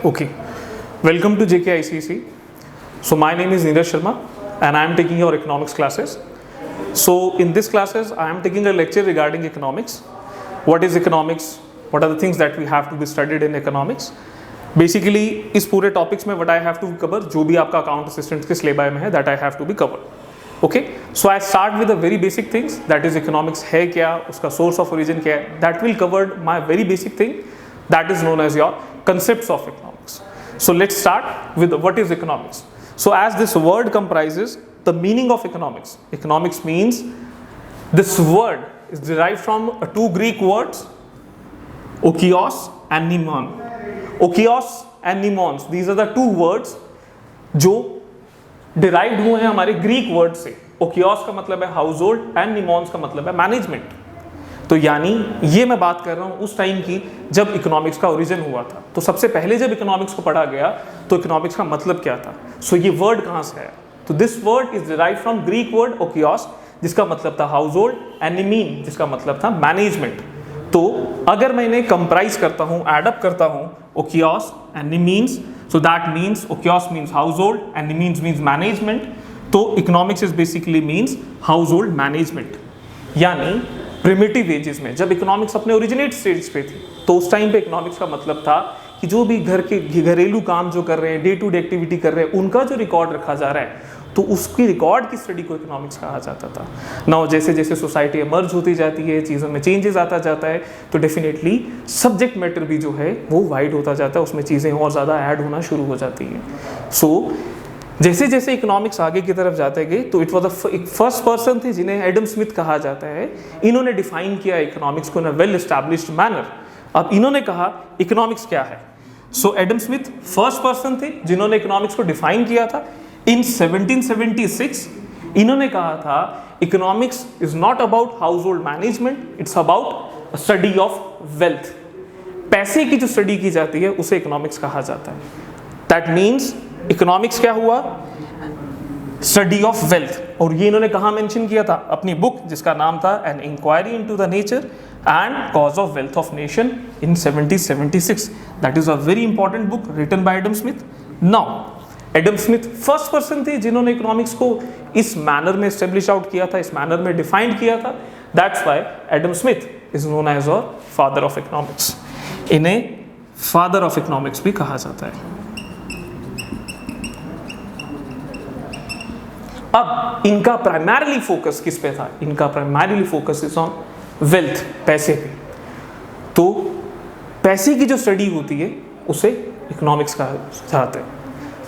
Okay, welcome to JKICC. So my name is Neeraj Sharma and I am taking your economics classes. So in this classes I am taking a lecture regarding economics. What is economics? What are the things that we have to be studied in economics? Basically इस पूरे topics में what I have to cover जो भी आपका account assistant के syllabus में है that I have to be covered. Okay, so I start with the very basic things, that is economics है क्या, उसका source of origin क्या है, that will cover my very basic thing that is known as your concepts of economics. So let's start with what is economics. So as this word comprises the meaning of economics. Economics means this word is derived from two Greek words, okios and mnemon. Okios and mnemons, these are the two words जो derived हुए हैं हमारे Greek word से. ओकियोस का मतलब है house hold and निमॉन्स का मतलब है मैनेजमेंट. तो यानी ये मैं बात कर रहा हूँ उस टाइम की जब इकोनॉमिक्स का ओरिजिन हुआ था. तो सबसे पहले जब इकोनॉमिक्स को पढ़ा गया तो इकोनॉमिक्स का मतलब क्या था. सो ये वर्ड कहाँ से है. तो this word is derived from Greek word oikos जिसका मतलब था हाउस होल्ड एंड निमीन जिसका मतलब था मैनेजमेंट. तो अगर मैं इन्हें कंप्राइज करता हूँ, एडअप करता हूँ, ओकियोस and निमीन्स, so that means okios means household and means management. तो economics is basically means household management. यानी primitive ages में जब economics अपने originate stage पे थी तो उस टाइम पे economics का मतलब था कि जो भी घर के घरेलू काम जो कर रहे हैं, डे टू डे एक्टिविटी कर रहे हैं, उनका जो रिकॉर्ड रखा जा रहा है तो उसकी रिकॉर्ड की स्टडी को इकोनॉमिक्स कहा जाता था. नाउ जैसे जैसे सोसाइटी इमर्ज होती जाती है, चीज़ों में चेंजेस आता जाता है, तो डेफिनेटली सब्जेक्ट मैटर भी जो है वो वाइड होता जाता है, उसमें चीज़ें और ज़्यादा ऐड होना शुरू हो जाती हैं. सो जैसे जैसे इकोनॉमिक्स आगे की तरफ जाते गए तो इट वॉज एक फर्स्ट पर्सन थे जिन्हें एडम स्मिथ कहा जाता है. इन्होंने डिफाइन किया इकोनॉमिक्स को इन अ वेल एस्टैब्लिश्ड मैनर. अब इन्होंने कहा इकोनॉमिक्स क्या है. सो एडम स्मिथ फर्स्ट पर्सन थे जिन्होंने इकोनॉमिक्स को डिफाइन किया था. इन 1776 इन्होंने कहा था economics is not about house hold management, it's about study of wealth. पैसे की जो स्टडी की जाती है उसे इकोनॉमिक्स कहा जाता है. दैट मीन्स इकोनॉमिक्स क्या हुआ, स्टडी ऑफ वेल्थ. और ये इन्होंने कहाँ मेंशन किया था, अपनी बुक जिसका नाम था an inquiry into the nature and cause of wealth of nation in 1776. That is a very important book written by Adam Smith. Now Adam Smith first person थे जिन्होंने इकोनॉमिक्स को इस मैनर में एस्टेब्लिश आउट किया था, इस manner में defined किया था. That's why Adam Smith is known as और फादर ऑफ इकोनॉमिक्स. इन्हें फादर ऑफ इकोनॉमिक्स भी कहा जाता है. अब इनका प्राइमरीली फोकस किस पे था, इनका primarily focus is on wealth, पैसे पे. तो पैसे की जो स्टडी होती है उसे इकोनॉमिक्स कहा जाता है.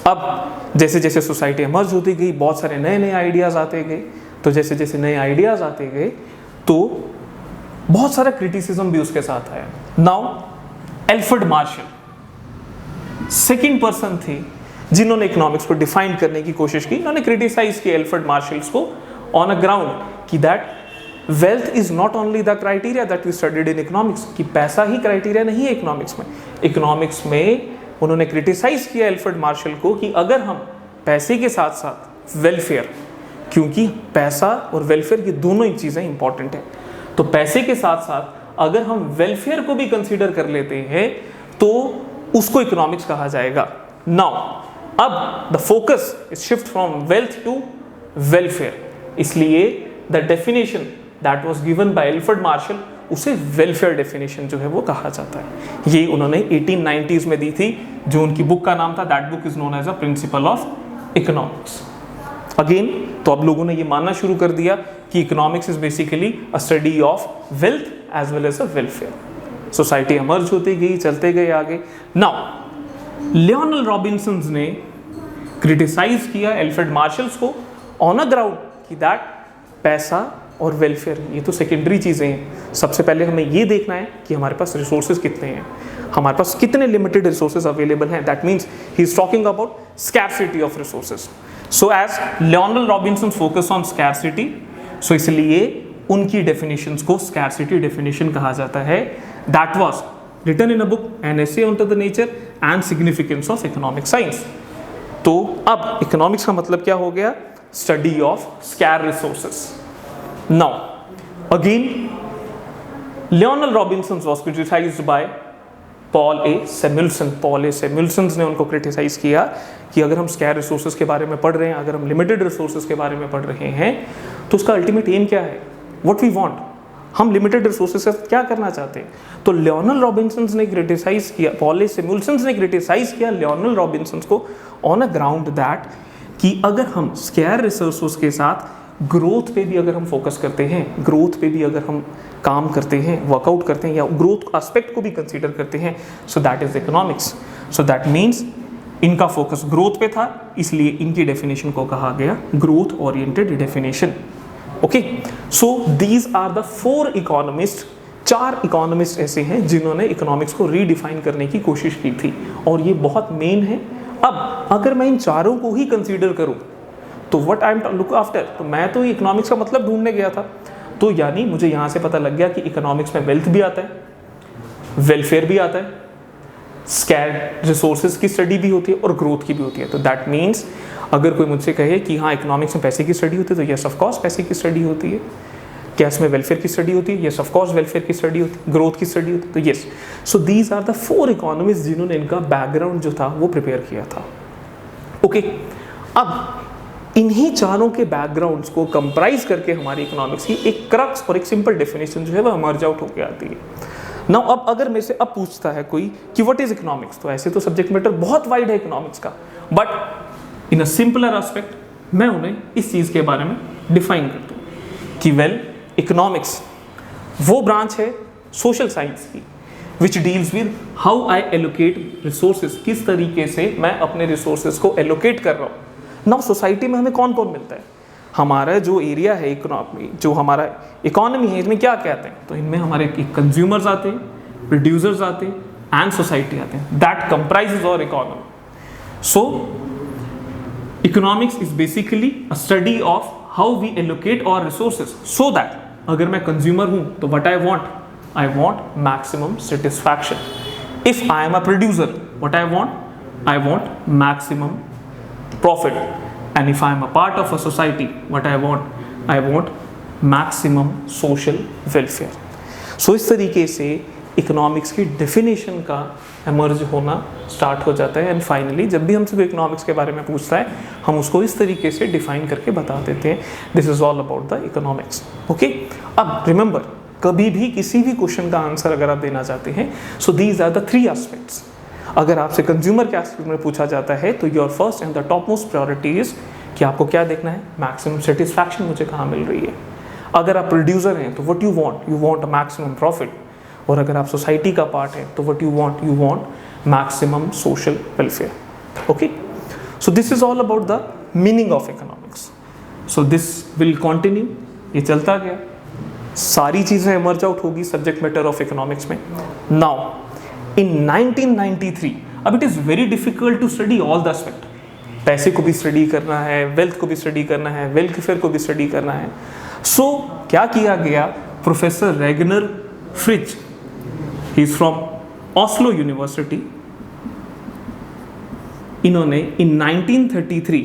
अब जैसे जैसे सोसाइटी इमर्ज होती गई बहुत सारे नए नए आइडियाज़ आते गए. तो जैसे जैसे नए आइडियाज़ आते गए तो बहुत सारा क्रिटिसिज्म भी उसके साथ आया. Now Alfred Marshall second person थे जिन्होंने इकोनॉमिक्स को डिफाइन करने की कोशिश की. इन्होंने क्रिटिसाइज किया एल्फ्रेड मार्शल्स को ऑन अ ग्राउंड कि that wealth is not only the criteria that we studied in economics. कि पैसा ही क्राइटेरिया नहीं है इकोनॉमिक्स में. इकोनॉमिक्स में उन्होंने क्रिटिसाइज किया एल्फ्रेड मार्शल को कि अगर हम पैसे के साथ साथ वेलफेयर, क्योंकि पैसा और वेलफेयर की दोनों ही चीज़ें इंपॉर्टेंट है, तो पैसे के साथ साथ अगर हम वेलफेयर को भी कंसीडर कर लेते हैं तो उसको इकोनॉमिक्स कहा जाएगा. नाउ अब the focus is shift from wealth to welfare. इसलिए the definition that was given by Alfred Marshall उसे वेलफेयर डेफिनेशन जो है वो कहा जाता है. ये उन्होंने 1890s में दी थी, जो उनकी बुक का नाम था. That book is known as a principle of economics. Again तो अब लोगों ने ये मानना शुरू कर दिया कि economics is basically a study of wealth as well as a welfare. Society emerge होती गई, चलते गए आगे. नाउ लियोनेल रॉबिन्सन ने क्रिटिसाइज किया एल्फ्रेड मार्शल्स को ऑन अ ग्राउंड कि दैट पैसा और वेलफेयर ये तो सेकेंडरी चीज़ें हैं. सबसे पहले हमें ये देखना है कि हमारे पास रिसोर्सेज कितने हैं, हमारे पास कितने लिमिटेड रिसोर्सेज अवेलेबल हैं. That means he is talking about scarcity of resources. So as Lionel Robinson focus on scarcity, so इसलिए उनकी डेफिनेशंस को स्कैर्सिटी डेफिनेशन कहा जाता है. That was written in a book an essay on to the nature and significance of economic science. तो अब economics का मतलब क्या हो गया, study of scarce resources. Now again Lionel Robinson was criticized by Paul A Samuelson ने उनको criticise किया कि अगर हम स्कैर रिसोर्सेज के बारे में पढ़ रहे हैं, अगर हम लिमिटेड रिसोर्सेज के बारे में पढ़ रहे हैं, तो उसका अल्टीमेट एम क्या है, व्हाट वी वांट, हम लिमिटेड रिसोर्सेज से क्या करना चाहते हैं। तो लियोनेल रॉबिन्सन ने क्रिटिसाइज किया, पॉल ए सैमुअल्सन ने क्रिटिसाइज किया लियोनेल रॉबिन्सन को ऑन अ ग्राउंड दैट कि अगर हम स्कैर रिसोर्सेज के साथ ग्रोथ पे भी अगर हम फोकस करते हैं, ग्रोथ पे भी अगर हम काम करते हैं, वर्कआउट करते हैं या ग्रोथ एस्पेक्ट को भी कंसीडर करते हैं, so that is economics. So that means इनका फोकस ग्रोथ पे था, इसलिए इनकी डेफिनेशन को कहा गया growth oriented definition. Okay, so these are the 4 economist, 4 economist ऐसे हैं जिन्होंने इकोनॉमिक्स को रीडिफाइन करने की कोशिश की थी और ये बहुत मेन है। अब अगर मैं इन चारों को ही कंसीडर करूं तो what I am look after, तो मैं तो इकोनॉमिक्स का मतलब ढूंढने गया था, तो यानी मुझे यहाँ से पता लग गया कि इकोनॉमिक्स में वेल्थ भी आता है, वेलफेयर भी आता है, स्कैर्ड रिसोर्सेज की स्टडी भी होती है और ग्रोथ की भी होती है। तो दैट मीन्स अगर कोई मुझसे कहे कि हाँ इकोनॉमिक्स में पैसे की स्टडी होती है, तो यस ऑफ कोर्स पैसे की स्टडी होती है। क्या इसमें वेलफेयर की स्टडी होती है? यस ऑफ कोर्स वेलफेयर की स्टडी होती है। ग्रोथ की स्टडी होती है, तो yes. So these are the 4 economist जिन्होंने इनका बैकग्राउंड जो था वो प्रिपेयर किया था। ओके, अब इन्हीं चारों के बैकग्राउंड्स को कंप्राइज करके हमारी इकोनॉमिक्स की एक क्रक्स और एक सिंपल डेफिनेशन जो है वो इमर्ज आउट होकर आती है। नाउ अब अगर मेरे से अब पूछता है कोई कि व्हाट इज इकोनॉमिक्स, तो ऐसे तो सब्जेक्ट मैटर बहुत वाइड है इकोनॉमिक्स का, but in a simpler aspect मैं उन्हें इस चीज़ के बारे में डिफाइन करता हूँ कि वेल इकोनॉमिक्स वो ब्रांच है सोशल साइंस की which deals with how I allocate resources, किस तरीके से मैं अपने रिसोर्सेज को एलोकेट कर रहा हूँ। नाउ सोसाइटी में हमें कौन कौन मिलता है, हमारा जो एरिया है इकोनॉमी, जो हमारा इकोनॉमी है, इसमें क्या क्या आते हैं, तो इनमें हमारे कंज्यूमर्स आते हैं, प्रोड्यूसर्स आते हैं एंड सोसाइटी आते हैं, that comprises our economy. So economics is basically a study of how we allocate our resources so that अगर मैं कंज्यूमर हूं तो what I want maximum satisfaction. If I am a producer what I want maximum profit, and if I am a part of a society what I want maximum social welfare. So इस तरीके से economics की definition का emerge होना start हो जाता है and finally जब भी हमसे कोई इकोनॉमिक्स के बारे में पूछता है हम उसको इस तरीके से डिफाइन करके बता देते हैं, this is all about the economics. Okay, अब रिमेंबर कभी भी किसी भी क्वेश्चन का आंसर अगर आप देना चाहते हैं, so these are the 3 aspects. अगर आपसे कंज्यूमर के एस्पेक्ट में पूछा जाता है तो your first and the top most priority is कि आपको क्या देखना है, मैक्सिमम सेटिस्फैक्शन मुझे कहाँ मिल रही है। अगर आप प्रोड्यूसर हैं तो what you want a maximum profit, और अगर आप सोसाइटी का पार्ट है तो what you want maximum social welfare. Okay, so this is all about the meaning of economics. So this will continue, ये चलता गया, सारी चीज़ें इमर्ज आउट होगी सब्जेक्ट मैटर ऑफ इकोनॉमिक्स में। नाउ in 1993, अब it is very difficult to study all the aspect, पैसे को भी स्टडी करना है, वेल्थ को भी स्टडी करना है, वेलफेयर को भी स्टडी करना है। सो क्या किया गया, professor Ragnar fridge, he is from Oslo university, इन्होंने इन 1933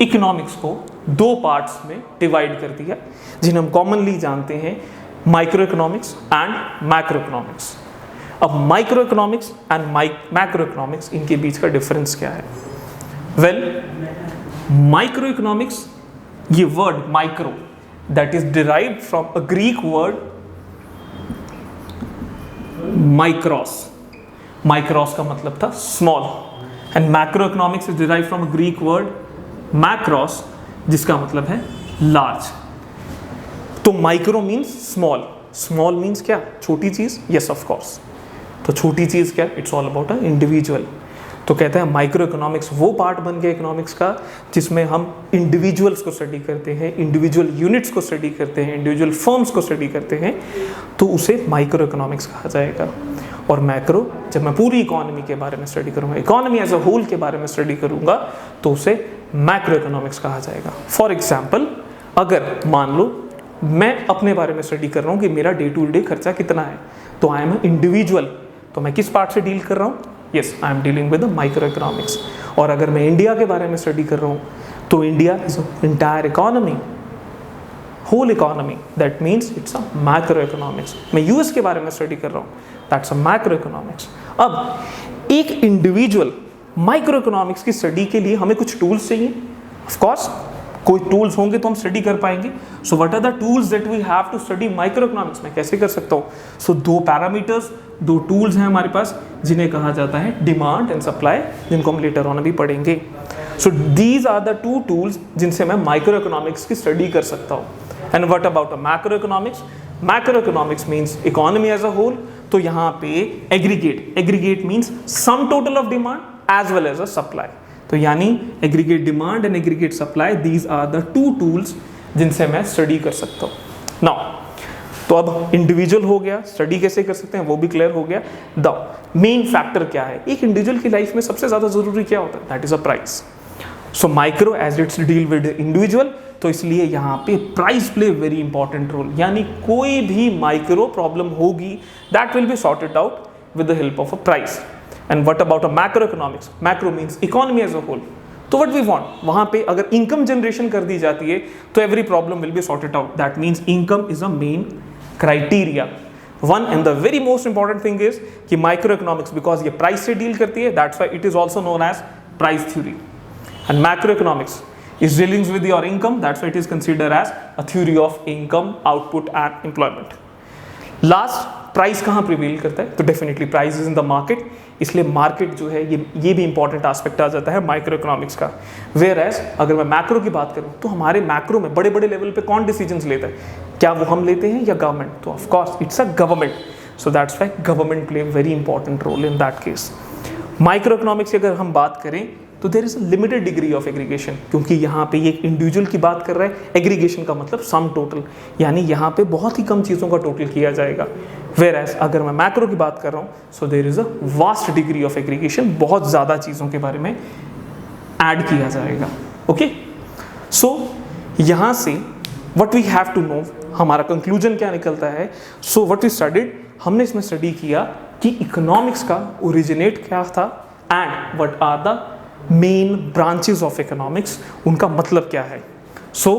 इकोनॉमिक्स को 2 पार्ट्स में डिवाइड कर दिया जिन्हें हम कॉमनली जानते हैं microeconomics and macro economics. अब microeconomics and macro economics, इनके बीच का डिफरेंस क्या है? वेल, माइक्रो इकोनॉमिक्स, ये word micro that is derived from a Greek word micros. Micros का मतलब था small, and macro economics is derived from a Greek word macros जिसका मतलब है लार्ज। तो micro means small, small means क्या, छोटी चीज, यस ऑफ कोर्स। तो छोटी चीज़ क्या, it's all about a individual. तो कहते हैं माइक्रो इकोनॉमिक्स वो पार्ट बन गया इकोनॉमिक्स का जिसमें हम इंडिविजुअल्स को स्टडी करते हैं, इंडिविजुअल यूनिट्स को स्टडी करते हैं, इंडिविजुअल फर्म्स को स्टडी करते हैं, तो उसे माइक्रो इकोनॉमिक्स कहा जाएगा। और मैक्रो, जब मैं पूरी इकोनॉमी के बारे में स्टडी करूँगा, इकोनॉमी एज अ होल के बारे में स्टडी करूँगा, तो उसे मैक्रो इकोनॉमिक्स कहा जाएगा। फॉर एग्जाम्पल, अगर मान लो मैं अपने बारे में स्टडी कर रहा हूँ कि मेरा डे टू डे खर्चा कितना है, तो आई एम ए इंडिविजुअल, तो मैं किस पार्ट से डील कर रहा हूँ, yes I am dealing with the micro economics. और अगर मैं इंडिया के बारे में स्टडी कर रहा हूँ तो India is entire economy, whole economy, that means it's a macro economics. मैं यूएस के बारे में स्टडी कर रहा हूँ दैट्स अ मैक्रो इकोनॉमिक्स। अब एक इंडिविजुअल माइक्रो इकोनॉमिक्स की स्टडी के लिए हमें कुछ टूल्स चाहिए, ऑफ कोर्स कोई टूल्स होंगे तो हम स्टडी कर पाएंगे। So what are the tools that we have to study micro economics? में कैसे कर सकता हूँ? सो दो पैरामीटर्स, दो टूल्स हैं हमारे पास जिन्हें कहा जाता है डिमांड एंड सप्लाई, जिनको हम लेटर ऑन अभी पढ़ेंगे। So these are the two tools जिनसे मैं माइक्रो इकोनॉमिक्स की स्टडी कर सकता हूँ। And what about a macro economics? Macro economics means economy as a whole. तो यहाँ पे aggregate means sum total of demand as well as a supply. तो यानी aggregate demand and aggregate supply, these are the two tools जिनसे मैं study कर सकता हूँ। नाउ तो अब इंडिविजुअल हो गया, स्टडी कैसे कर सकते हैं वो भी क्लियर हो गया। द मेन फैक्टर क्या है? एक इंडिविजुअल की लाइफ में सबसे ज्यादा जरूरी क्या होता है? That is a price. So micro as it's deal with individual, तो इसलिए यहाँ पे price play very important role. यानी कोई भी माइक्रो प्रॉब्लम होगी that will be sorted out with the help of a price. And what about a macro economics? Macro means economy as a whole. तो what we want, वहां पे अगर income generation कर दी जाती है तो every problem will be sorted out. That means income is a main criteria. One and the very most important thing is कि micro economics because ये प्राइस से डील करती है, that's why it is also known as price theory. And macro economics is dealing with your income, that's why it is considered as a theory of income, output and employment. Last, price कहाँ prevail करता है? तो definitely price is in the market, इसलिए market जो है ये भी important aspect आ जाता है माइक्रो इकोनॉमिक्स का। वेयर एज अगर मैं मैक्रो की बात करूँ तो हमारे मैक्रो में बड़े बड़े लेवल पे कौन डिसीजंस लेता है? क्या वो हम लेते हैं या गवर्नमेंट? तो of course it's a government. So that's why government play very important role in that case. Micro economics की अगर हम बात करें तो there is a limited degree of aggregation, क्योंकि यहाँ पे ये एक इंडिविजुअल की बात कर रहा है। एग्रीगेशन का मतलब सम टोटल, यानी यहाँ पे बहुत ही कम चीज़ों का टोटल किया जाएगा। वेयर एज अगर मैं मैक्रो की बात कर रहा हूँ so there is a vast degree of aggregation, बहुत ज़्यादा चीज़ों के बारे में ऐड किया जाएगा। ओके, सो यहाँ से what we have to know, हमारा कंक्लूजन क्या निकलता है? सो व्हाट वी स्टडीड, हमने इसमें स्टडी किया कि इकोनॉमिक्स का ओरिजिनेट क्या था and what are the main branches of economics, उनका मतलब क्या है। So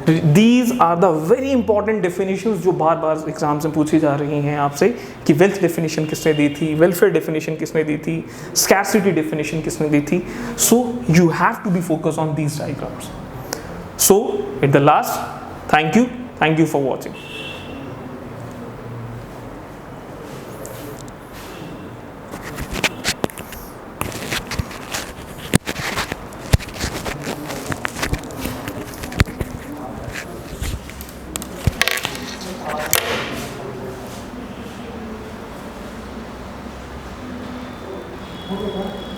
these are the very important definitions जो बार बार एग्जाम्स में पूछी जा रही हैं आपसे कि वेल्थ डेफिनेशन किसने दी थी, वेलफेयर डेफिनेशन किसने दी थी, स्कैर्सिटी डेफिनेशन किसने दी थी। So you have to be focus on these diagrams. So at the last, thank you for watching. Okay,